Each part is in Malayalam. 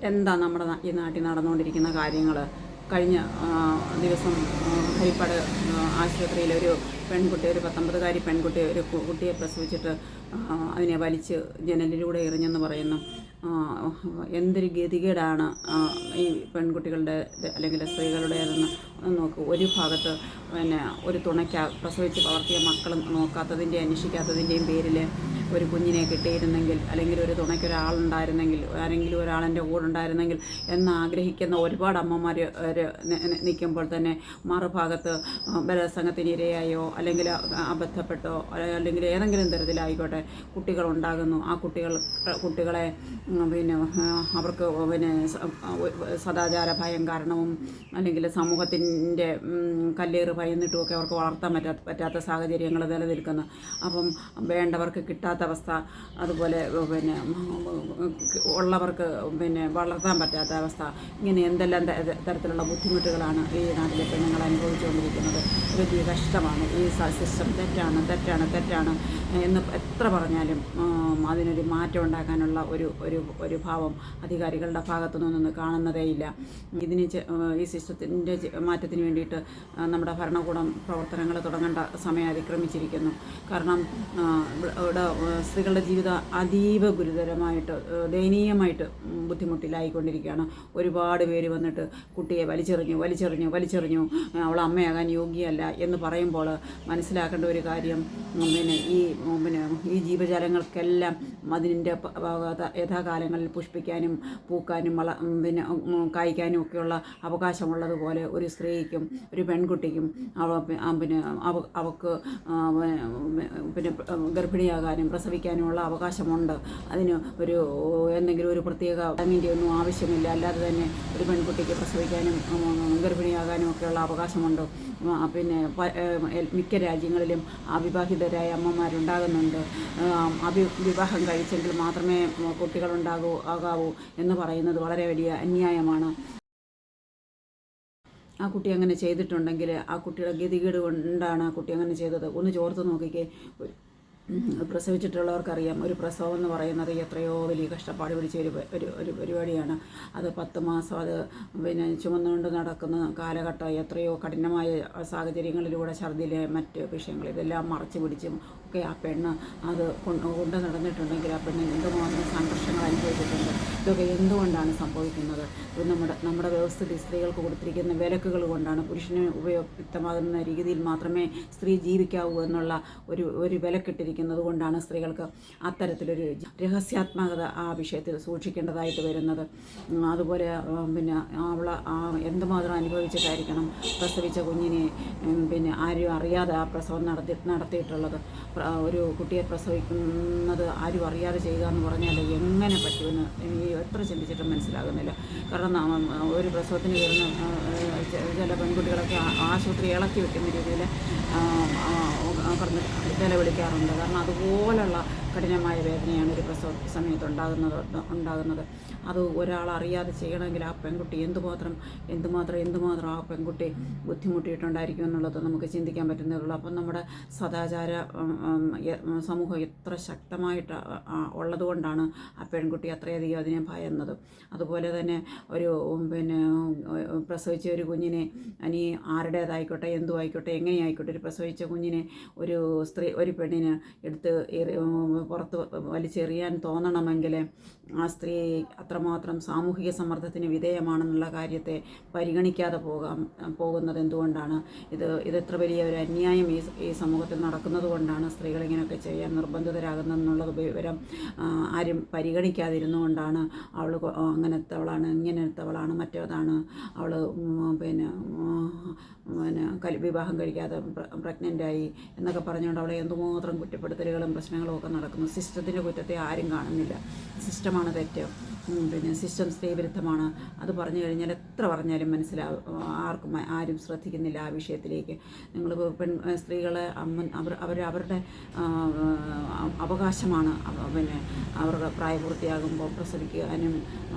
എന്താ നമ്മുടെ ഈ നാട്ടിൽ നടന്നുകൊണ്ടിരിക്കുന്ന കാര്യങ്ങൾ. കഴിഞ്ഞ ദിവസം ഹരിപ്പാട് ആശുപത്രിയിൽ ഒരു പെൺകുട്ടി, ഒരു 19കാരി പെൺകുട്ടി ഒരു കുട്ടിയെ പ്രസവിച്ചിട്ട് അതിനെ വലിച്ച് ജനലിലൂടെ എറിഞ്ഞെന്ന് പറയുന്നു. എന്തൊരു ഗതികേടാണ് ഈ പെൺകുട്ടികളുടെ അല്ലെങ്കിൽ സ്ത്രീകളുടേതെന്ന് നോക്കൂ. ഒരു ഭാഗത്ത് ഒരു പ്രസവിച്ച് വളർത്തിയ മക്കളും നോക്കാത്തതിൻ്റെ അന്വേഷിക്കാത്തതിൻ്റെയും പേരിൽ ഒരു കുഞ്ഞിനെ കിട്ടിയിരുന്നെങ്കിൽ, അല്ലെങ്കിൽ ഒരു തുണയ്ക്കൊരാളുണ്ടായിരുന്നെങ്കിൽ, ആരെങ്കിലും ഒരാളെൻ്റെ കൂടെ ഉണ്ടായിരുന്നെങ്കിൽ എന്നാഗ്രഹിക്കുന്ന ഒരുപാട് അമ്മമാർ നിൽക്കുമ്പോൾ തന്നെ മറുഭാഗത്ത് ബലാത്സംഗത്തിന് ഇരയായോ അല്ലെങ്കിൽ അബദ്ധപ്പെട്ടോ അല്ലെങ്കിൽ ഏതെങ്കിലും തരത്തിലായിക്കോട്ടെ കുട്ടികളുണ്ടാകുന്നു. ആ കുട്ടികളെ അവർക്ക് സദാചാര ഭയം കാരണവും അല്ലെങ്കിൽ സമൂഹത്തിൻ്റെ കല്ലേറ് ഭയന്നിട്ടുമൊക്കെ അവർക്ക് വളർത്താൻ പറ്റാത്ത സാഹചര്യങ്ങൾ നിലനിൽക്കുന്നു. അപ്പം വേണ്ടവർക്ക് കിട്ടാത്ത അവസ്ഥ, അതുപോലെ ഉള്ളവർക്ക് വളർത്താൻ പറ്റാത്ത അവസ്ഥ, ഇങ്ങനെ എന്തെല്ലാം തരത്തിലുള്ള ബുദ്ധിമുട്ടുകളാണ് ഈ നാട്ടിലെ പെണ്ണുങ്ങൾ അനുഭവിച്ചുകൊണ്ടിരിക്കുന്നത്. വലിയ കഷ്ടമാണ്. ഈ സിസ്റ്റം തെറ്റാണ് എന്ന് എത്ര പറഞ്ഞാലും അതിനൊരു മാറ്റം ഉണ്ടാക്കാനുള്ള ഒരു ഭാവം അധികാരികളുടെ ഭാഗത്തു നിന്നൊന്നും കാണുന്നതേയില്ല. ഈ സിസ്റ്റത്തിൻ്റെ മാറ്റത്തിന് വേണ്ടിയിട്ട് നമ്മുടെ ഭരണകൂടം പ്രവർത്തനങ്ങൾ തുടങ്ങേണ്ട സമയം അതിക്രമിച്ചിരിക്കുന്നു. കാരണം ഇവിടെ സ്ത്രീകളുടെ ജീവിതം അതീവ ഗുരുതരമായിട്ട് ദയനീയമായിട്ട് ബുദ്ധിമുട്ടിലായിക്കൊണ്ടിരിക്കുകയാണ്. ഒരുപാട് പേര് വന്നിട്ട് കുട്ടിയെ വലിച്ചെറിഞ്ഞു അവൾ അമ്മയാകാൻ യോഗ്യയല്ല എന്ന് പറയുമ്പോൾ മനസ്സിലാക്കേണ്ട ഒരു കാര്യം, ഈ ജീവജാലങ്ങൾക്കെല്ലാം അതിൻ്റെ യഥാകാലങ്ങളിൽ പുഷ്പിക്കാനും പൂക്കാനും കായ്ക്കാനും ഒക്കെയുള്ള അവകാശമുള്ളതുപോലെ ഒരു സ്ത്രീക്കും ഒരു പെൺകുട്ടിക്കും അവൾക്ക് ഗർഭിണിയാകാനും പ്രസവിക്കാനുമുള്ള അവകാശമുണ്ട്. അതിന് എന്തെങ്കിലും ഒരു പ്രത്യേക അതിൻ്റെ ഒന്നും ആവശ്യമില്ല. അല്ലാതെ തന്നെ ഒരു പെൺകുട്ടിക്ക് പ്രസവിക്കാനും ഗർഭിണിയാകാനും ഒക്കെയുള്ള അവകാശമുണ്ട്. മിക്ക രാജ്യങ്ങളിലും അവിവാഹിതരായ അമ്മമാരുണ്ടാകുന്നുണ്ട്. വിവാഹം കഴിച്ചെങ്കിൽ മാത്രമേ കുട്ടികളുണ്ടാകാവൂ എന്ന് പറയുന്നത് വളരെ വലിയ അന്യായമാണ്. ആ കുട്ടി അങ്ങനെ ചെയ്തിട്ടുണ്ടെങ്കിൽ ആ കുട്ടിയുടെ ഗതികേട് കൊണ്ടാണ് ആ കുട്ടി അങ്ങനെ ചെയ്തത്. ഒന്ന് ചോർത്ത് നോക്കിക്കേ. പ്രസവിച്ചിട്ടുള്ളവർക്കറിയാം, ഒരു പ്രസവം എന്ന് പറയുന്നത് എത്രയോ വലിയ കഷ്ടപ്പാട് പിടിച്ച ഒരു പരിപാടിയാണ്. അത് 10 മാസം അത് ചുമന്നുകൊണ്ട് നടക്കുന്ന കാലഘട്ടം, എത്രയോ കഠിനമായ സാഹചര്യങ്ങളിലൂടെ ഛർദ്ദിലെ മറ്റ് വിഷയങ്ങൾ ഇതെല്ലാം മറച്ചു പിടിച്ചും ഒക്കെ ആ പെണ്ണ് അത് കൊണ്ട് നടന്നിട്ടുണ്ടെങ്കിൽ ആ പെണ്ണിന് എന്തുമാത്രം സംഘർഷങ്ങൾ അനുഭവിച്ചിട്ടുണ്ട്. ഇതൊക്കെ എന്തുകൊണ്ടാണ് സംഭവിക്കുന്നത്? നമ്മുടെ വ്യവസ്ഥിതി സ്ത്രീകൾക്ക് കൊടുത്തിരിക്കുന്ന വിലക്കുകൾ കൊണ്ടാണ്. പുരുഷന് ഉപയുക്തമാകുന്ന രീതിയിൽ മാത്രമേ സ്ത്രീ ജീവിക്കാവൂ എന്നുള്ള ഒരു വിലക്കിട്ടിരിക്കുന്നത് കൊണ്ടാണ് സ്ത്രീകൾക്ക് അത്തരത്തിലൊരു രഹസ്യാത്മകത ആ വിഷയത്തിൽ സൂക്ഷിക്കേണ്ടതായിട്ട് വരുന്നത്. അതുപോലെ അവൾ എന്തുമാത്രം അനുഭവിച്ചിട്ടായിരിക്കണം പ്രസവിച്ച കുഞ്ഞിനെ ആരും അറിയാതെ ആ പ്രസവം നടത്തിയിട്ടുള്ളത്. ഒരു കുട്ടിയെ പ്രസവിക്കുന്നത് ആരും അറിയാതെ ചെയ്യുക എന്ന് പറഞ്ഞാൽ എങ്ങനെ പറ്റുമെന്ന് എത്ര ചിന്തിച്ചിട്ടും മനസ്സിലാകുന്നില്ല. കാരണം ഒരു പ്രസവത്തിന് വരുന്ന ചില പെൺകുട്ടികളൊക്കെ ആശുപത്രി ഇളക്കി വെക്കുന്ന രീതിയിൽ പറഞ്ഞ് നിലവിളിക്കാറുണ്ട്. കാരണം അതുപോലുള്ള കഠിനമായ വേദനയാണ് ഒരു പ്രസവ സമയത്ത് ഉണ്ടാകുന്നത്. അത് ഒരാൾ അറിയാതെ ചെയ്യണമെങ്കിൽ ആ പെൺകുട്ടി എന്തുമാത്രം ആ പെൺകുട്ടി ബുദ്ധിമുട്ടിയിട്ടുണ്ടായിരിക്കും എന്നുള്ളത് നമുക്ക് ചിന്തിക്കാൻ പറ്റുന്നതേ ഉള്ളൂ. അപ്പം നമ്മുടെ സദാചാര സമൂഹം എത്ര ശക്തമായിട്ട് ഉള്ളതുകൊണ്ടാണ് ആ പെൺകുട്ടി അത്രയധികം അതിനെ ഭയന്നത്. അതുപോലെ തന്നെ ഒരു പ്രസവിച്ച ഒരു കുഞ്ഞിനെ ഇനി ആരുടേതായിക്കോട്ടെ എന്തുമായിക്കോട്ടെ എങ്ങനെയായിക്കോട്ടെ ഒരു പ്രസവിച്ച കുഞ്ഞിനെ ഒരു പെണ്ണിന് എടുത്ത് പുറത്ത് വലിച്ചെറിയാൻ തോന്നണമെങ്കിൽ ആ സ്ത്രീ അത്രമാത്രം സാമൂഹിക സമ്മർദ്ദത്തിന് വിധേയമാണെന്നുള്ള കാര്യത്തെ പരിഗണിക്കാതെ പോകുന്നത് എന്തുകൊണ്ടാണ്? ഇതെത്ര വലിയ ഒരു അന്യായം ഈ സമൂഹത്തിൽ നടക്കുന്നത് കൊണ്ടാണ് സ്ത്രീകൾ ഇങ്ങനെയൊക്കെ ചെയ്യാൻ നിർബന്ധിതരാകുന്നതെന്നുള്ളത് വിവരം ആരും പരിഗണിക്കാതിരുന്നുകൊണ്ടാണ് അവൾ അങ്ങനത്തവളാണ്, ഇങ്ങനത്തവളാണ്, മറ്റേതാണ് അവൾ വിവാഹം കഴിക്കാതെ പ്രഗ്നൻ്റായി എന്നൊക്കെ പറഞ്ഞുകൊണ്ട് അവളെ എന്തുമാത്രം കുറ്റപ്പെടുത്തലുകളും പ്രശ്നങ്ങളും ഒക്കെ നടക്കുന്നു. സിസ്റ്റത്തിൻ്റെ കുറ്റത്തെ ആരും കാണുന്നില്ല. സിസ്റ്റമാണ് തെറ്റ്. സിസ്റ്റം സ്ത്രീവിരുദ്ധമാണ്. അത് പറഞ്ഞു കഴിഞ്ഞാൽ എത്ര പറഞ്ഞാലും ആരും ശ്രദ്ധിക്കുന്നില്ല ആ വിഷയത്തിലേക്ക്. നിങ്ങൾ സ്ത്രീകളെ അവരുടെ അവകാശമാണ് അവരുടെ പ്രായപൂർത്തിയാകുമ്പോൾ പ്രസവിക്കാനും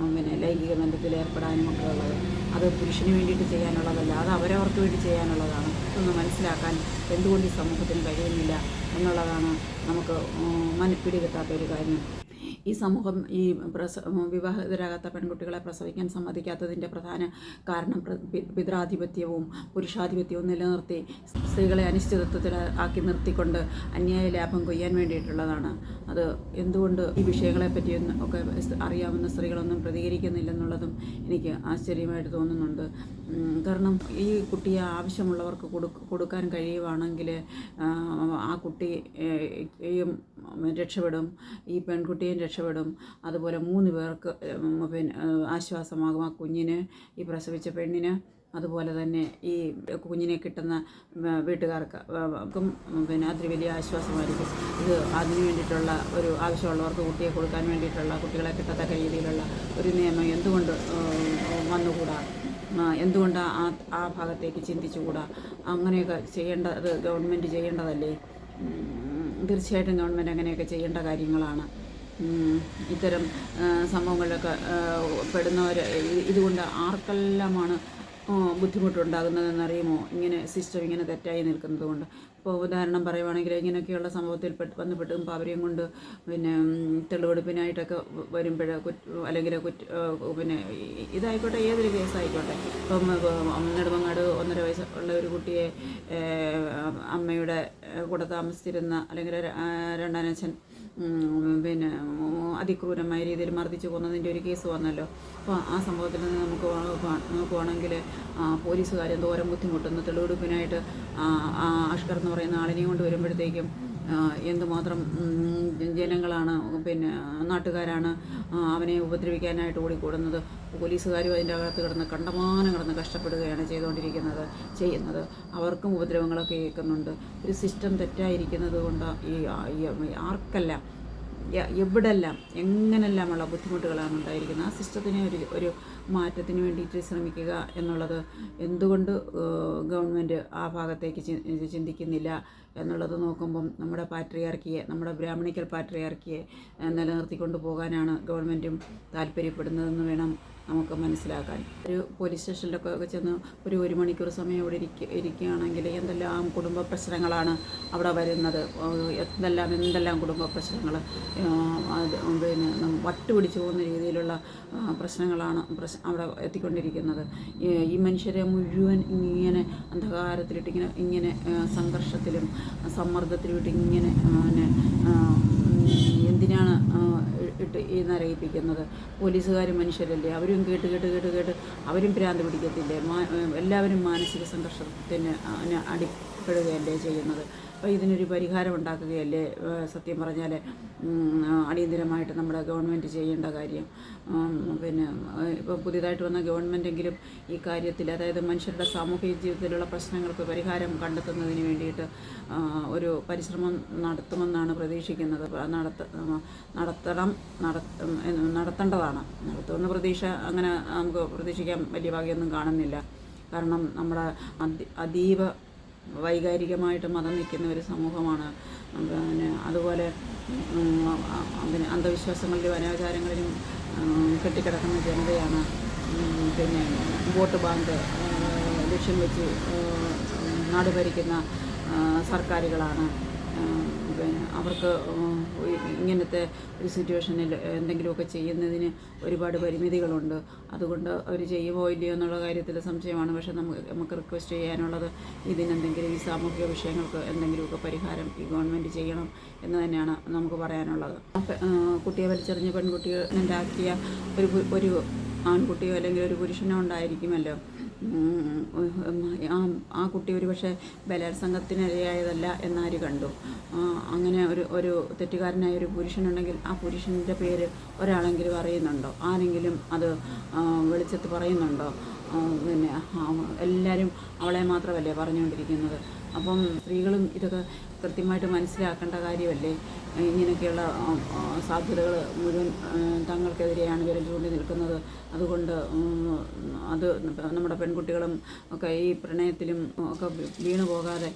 ലൈംഗിക ബന്ധത്തിൽ ഏർപ്പെടാനും ഒക്കെ ഉള്ളത്. അത് പുരുഷന് വേണ്ടിയിട്ട് ചെയ്യാനുള്ളതല്ല, അത് അവരവർക്ക് വേണ്ടി ചെയ്യാനുള്ളതാണ്. ഇതൊന്ന് മനസ്സിലാക്കാൻ എന്തുകൊണ്ട് ഈ സമൂഹത്തിന് കഴിയുന്നില്ല എന്നുള്ളതാണ് നമുക്ക് പിടികിട്ടാത്തൊരു കാര്യം. ഈ സമൂഹം ഈ വിവാഹിതരാകാത്ത പെൺകുട്ടികളെ പ്രസവിക്കാൻ സമ്മതിക്കാത്തതിൻ്റെ പ്രധാന കാരണം പിതൃാധിപത്യവും പുരുഷാധിപത്യവും നിലനിർത്തി സ്ത്രീകളെ അനിശ്ചിതത്വത്തിൽ ആക്കി നിർത്തിക്കൊണ്ട് അന്യായ ലാഭം കൊയ്യാൻ വേണ്ടിയിട്ടുള്ളതാണ്. അത് എന്തുകൊണ്ട് ഈ വിഷയങ്ങളെപ്പറ്റി ഒക്കെ അറിയാവുന്ന സ്ത്രീകളൊന്നും പ്രതികരിക്കുന്നില്ലെന്നുള്ളതും എനിക്ക് ആശ്ചര്യമായിട്ട് തോന്നുന്നുണ്ട്. കാരണം ഈ കുട്ടിയെ ആവശ്യമുള്ളവർക്ക് കൊടുക്കാൻ കഴിയുവാണെങ്കിൽ ആ കുട്ടിയും രക്ഷപ്പെടും, ഈ പെൺകുട്ടിയും രക്ഷപ്പെടും. അതുപോലെ 3 പേർക്ക് പിന്നെ ആശ്വാസമാകും, ആ കുഞ്ഞിന്, ഈ പ്രസവിച്ച പെണ്ണിന്, അതുപോലെ തന്നെ ഈ കുഞ്ഞിനെ കിട്ടുന്ന വീട്ടുകാർക്കും പിന്നെ അതൊരു വലിയ ആശ്വാസമായിരിക്കും. ഇത് അതിന് വേണ്ടിയിട്ടുള്ള ഒരു ആവശ്യമുള്ളവർക്ക് കുട്ടിയെ കൊടുക്കാൻ വേണ്ടിയിട്ടുള്ള, കുട്ടികളെ കിട്ടത്തക്ക രീതിയിലുള്ള ഒരു നിയമം എന്തുകൊണ്ട് വന്നുകൂടാ? എന്തുകൊണ്ട് ആ ഭാഗത്തേക്ക് ചിന്തിച്ചുകൂടാ? അങ്ങനെയൊക്കെ ചെയ്യേണ്ടത് ഗവൺമെൻറ് ചെയ്യേണ്ടതല്ലേ? തീർച്ചയായിട്ടും ഗവൺമെൻറ് അങ്ങനെയൊക്കെ ചെയ്യേണ്ട കാര്യങ്ങളാണ്. ഇത്തരം സംഭവങ്ങളിലൊക്കെ പെടുന്നവർ ഇതുകൊണ്ട് ആർക്കെല്ലാമാണ് ബുദ്ധിമുട്ടുണ്ടാകുന്നതെന്നറിയുമോ? ഇങ്ങനെ സിസ്റ്റം ഇങ്ങനെ തെറ്റായി നിൽക്കുന്നത് കൊണ്ട്. ഇപ്പോൾ ഉദാഹരണം പറയുവാണെങ്കിൽ ഇങ്ങനെയൊക്കെയുള്ള സംഭവത്തിൽ വന്നുപെട്ടുമ്പോൾ അവരെയും കൊണ്ട് പിന്നെ തെളിവെടുപ്പിനായിട്ടൊക്കെ വരുമ്പോൾ അല്ലെങ്കിൽ പിന്നെ ഇതായിക്കോട്ടെ, ഏതൊരു കേസായിക്കോട്ടെ, ഇപ്പം നെടുമങ്ങാട് 1.5 വയസ്സുള്ള ഒരു കുട്ടിയെ അമ്മയുടെ കൂടെ താമസിച്ചിരുന്ന അല്ലെങ്കിൽ രണ്ടാനച്ഛൻ പിന്നെ അതിക്രൂരമായ രീതിയിൽ മർദ്ദിച്ചു കൊന്നതിൻ്റെ ഒരു കേസ് വന്നല്ലോ. അപ്പോൾ ആ സംഭവത്തിൽ നിന്ന് നമുക്ക് നോക്കുവാണെങ്കിൽ പോലീസുകാരെന്തോരം ബുദ്ധിമുട്ടുന്നു. തെളിവെടുപ്പിനായിട്ട് അഷ്കർ എന്ന് പറയുന്ന ആളിനെയും കൊണ്ട് വരുമ്പോഴത്തേക്കും എന്തുമാത്രം ജനങ്ങളാണ്, പിന്നെ നാട്ടുകാരാണ് അവനെ ഉപദ്രവിക്കാനായിട്ട് ഓടിക്കൂടുന്നത്. പോലീസുകാരും അതിൻ്റെ അകത്ത് കിടന്ന് കഷ്ടപ്പെടുകയാണ് ചെയ്യുന്നത്. അവർക്കും ഉപദ്രവങ്ങളൊക്കെ കേൾക്കുന്നുണ്ട്. ഒരു സിസ്റ്റം തെറ്റായിരിക്കുന്നത് കൊണ്ട് ഈ ആർക്കെല്ലാം എവിടെല്ലാം എങ്ങനെല്ലാമുള്ള ബുദ്ധിമുട്ടുകളാണ് ഉണ്ടായിരിക്കുന്നത്. ആ സിസ്റ്റത്തിനെ ഒരു മാറ്റത്തിന് വേണ്ടിയിട്ട് ശ്രമിക്കുക എന്നുള്ളത് എന്തുകൊണ്ട് ഗവൺമെൻറ് ആ ഭാഗത്തേക്ക് ചിന്തിക്കുന്നില്ല എന്നുള്ളത് നോക്കുമ്പം നമ്മുടെ പാട്രിയാർക്കിയെ, നമ്മുടെ ബ്രാഹ്മണിക്കൽ പാട്രിയാർക്കിയെ നിലനിർത്തിക്കൊണ്ട് പോകാനാണ് ഗവൺമെൻറ്റും താല്പര്യപ്പെടുന്നതെന്ന് വേണം നമുക്ക് മനസ്സിലാക്കാൻ. ഒരു പോലീസ് സ്റ്റേഷനിലൊക്കെ ചെന്ന് ഒരു മണിക്കൂർ സമയം ഇവിടെ ഇരിക്കുകയാണെങ്കിൽ എന്തെല്ലാം കുടുംബ പ്രശ്നങ്ങളാണ് അവിടെ വരുന്നത്. എന്തെല്ലാം കുടുംബ പ്രശ്നങ്ങൾ, പിന്നെ വട്ടുപിടിച്ചു പോകുന്ന രീതിയിലുള്ള പ്രശ്നങ്ങളാണ് അവിടെ എത്തിക്കൊണ്ടിരിക്കുന്നത്. ഈ മനുഷ്യരെ മുഴുവൻ ഇങ്ങനെ അന്ധകാരത്തിലിട്ട് ഇങ്ങനെ സംഘർഷത്തിലും സമ്മർദ്ദത്തിലും ഇട്ട് ഇങ്ങനെ എന്തിനാണ് ഇട്ട് ഈ നരയിപ്പിക്കുന്നത്? പോലീസുകാരും മനുഷ്യരല്ലേ, അവരും കേട്ട് അവരും ഭ്രാന്ത് പിടിക്കത്തില്ലേ? എല്ലാവരും മാനസിക സംഘർഷത്തിന് അടിപ്പെടുകയല്ലേ ചെയ്യുന്നത്? അപ്പോൾ ഇതിനൊരു പരിഹാരം ഉണ്ടാക്കുകയല്ലേ സത്യം പറഞ്ഞാൽ അടിയന്തിരമായിട്ട് നമ്മുടെ ഗവൺമെൻറ് ചെയ്യേണ്ട കാര്യം. പിന്നെ ഇപ്പോൾ പുതിയതായിട്ട് വന്ന ഗവൺമെൻറ്റെങ്കിലും ഈ കാര്യത്തിൽ, അതായത് മനുഷ്യരുടെ സാമൂഹിക ജീവിതത്തിലുള്ള പ്രശ്നങ്ങൾക്ക് പരിഹാരം കണ്ടെത്തുന്നതിന് വേണ്ടിയിട്ട് ഒരു പരിശ്രമം നടത്തുമെന്നാണ് പ്രതീക്ഷിക്കുന്നത്. നടത്തേണ്ടതാണ്. നടത്തുമെന്ന് പ്രതീക്ഷ അങ്ങനെ നമുക്ക് പ്രതീക്ഷിക്കാൻ വലിയ ഭാഗ്യമൊന്നും കാണുന്നില്ല. കാരണം നമ്മുടെ അതീവ വൈകാരികമായിട്ട് മതം നിൽക്കുന്ന ഒരു സമൂഹമാണ്. പിന്നെ അതുപോലെ പിന്നെ അന്ധവിശ്വാസങ്ങളിലും അനാചാരങ്ങളിലും കെട്ടിക്കിടക്കുന്ന ജനതയാണ്. പിന്നെ വോട്ട് ബാങ്ക് ലക്ഷ്യം വെച്ച് നാട് ഭരിക്കുന്ന സർക്കാരുകളാണ്. പിന്നെ അവർക്ക് ഇങ്ങനത്തെ ഒരു സിറ്റുവേഷനിൽ എന്തെങ്കിലുമൊക്കെ ചെയ്യുന്നതിന് ഒരുപാട് പരിമിതികളുണ്ട്. അതുകൊണ്ട് അവർ ചെയ്യുമോ ഇല്ലയോ എന്നുള്ള കാര്യത്തിൽ സംശയമാണ്. പക്ഷേ നമുക്ക് റിക്വസ്റ്റ് ചെയ്യാനുള്ളത് ഇതിനെന്തെങ്കിലും ഈ സാമൂഹിക വിഷയങ്ങൾക്ക് എന്തെങ്കിലുമൊക്കെ പരിഹാരം ഈ ഗവൺമെൻറ് ചെയ്യണം എന്ന് തന്നെയാണ് നമുക്ക് പറയാനുള്ളത്. കുട്ടിയെ വലിച്ചെറിഞ്ഞ് പെൺകുട്ടിയെ ഉണ്ടാക്കിയ ഒരു ആൺകുട്ടിയോ അല്ലെങ്കിൽ ഒരു പുരുഷനോ ഉണ്ടായിരിക്കുമല്ലോ. ആ കുട്ടി ഒരു പക്ഷേ ബലാത്സംഗത്തിനിരയായതല്ല എന്നാര് കണ്ടു? അങ്ങനെ ഒരു തെറ്റുകാരനായ ഒരു പുരുഷനുണ്ടെങ്കിൽ ആ പുരുഷൻ്റെ പേര് ഒരാളെങ്കിലും അറിയുന്നുണ്ടോ? ആരെങ്കിലും അത് വെളിച്ചത്ത് പറയുന്നുണ്ടോ? പിന്നെ എല്ലാവരും അവളെ മാത്രമല്ലേ പറഞ്ഞുകൊണ്ടിരിക്കുന്നത്. അപ്പം സ്ത്രീകളും ഇതൊക്കെ കൃത്യമായിട്ട് മനസ്സിലാക്കേണ്ട കാര്യമല്ലേ? ഇങ്ങനെയൊക്കെയുള്ള സാധ്യതകൾ മുഴുവൻ തങ്ങൾക്കെതിരെയാണ് വിരൽ ചൂണ്ടി നിൽക്കുന്നത്. അതുകൊണ്ട് അത് നമ്മുടെ പെൺകുട്ടികളും ഒക്കെ ഈ പ്രണയത്തിലും ഒക്കെ വീണു പോകാതെ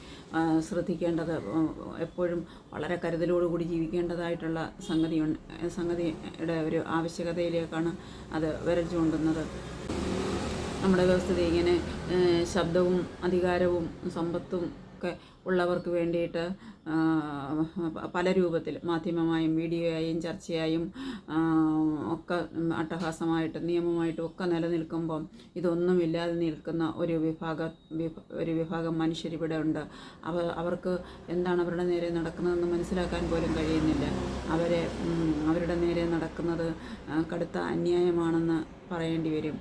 ശ്രദ്ധിക്കേണ്ടത്, എപ്പോഴും വളരെ കരുതലോടുകൂടി ജീവിക്കേണ്ടതായിട്ടുള്ള സംഗതിയുടെ ഒരു ആവശ്യകതയിലേക്കാണ് അത് വിരൽ ചൂണ്ടുന്നത്. നമ്മുടെ വ്യവസ്ഥിതി ഇങ്ങനെ ശബ്ദവും അധികാരവും സമ്പത്തും ഒക്കെ ഉള്ളവർക്ക് വേണ്ടിയിട്ട് പല രൂപത്തിൽ മാധ്യമമായും വീഡിയോയായും ചർച്ചയായും ഒക്കെ അട്ടഹാസമായിട്ടും നിയമമായിട്ടും ഒക്കെ നിലനിൽക്കുമ്പം ഇതൊന്നുമില്ലാതെ നിൽക്കുന്ന ഒരു വിഭാഗം മനുഷ്യരിവിടെ ഉണ്ട്. അവർക്ക് എന്താണ് അവരുടെ നേരെ നടക്കുന്നതെന്ന് മനസ്സിലാക്കാൻ പോലും കഴിയുന്നില്ല. അവരുടെ നേരെ നടക്കുന്നത് കടുത്ത അന്യായമാണെന്ന് പറയേണ്ടി വരും.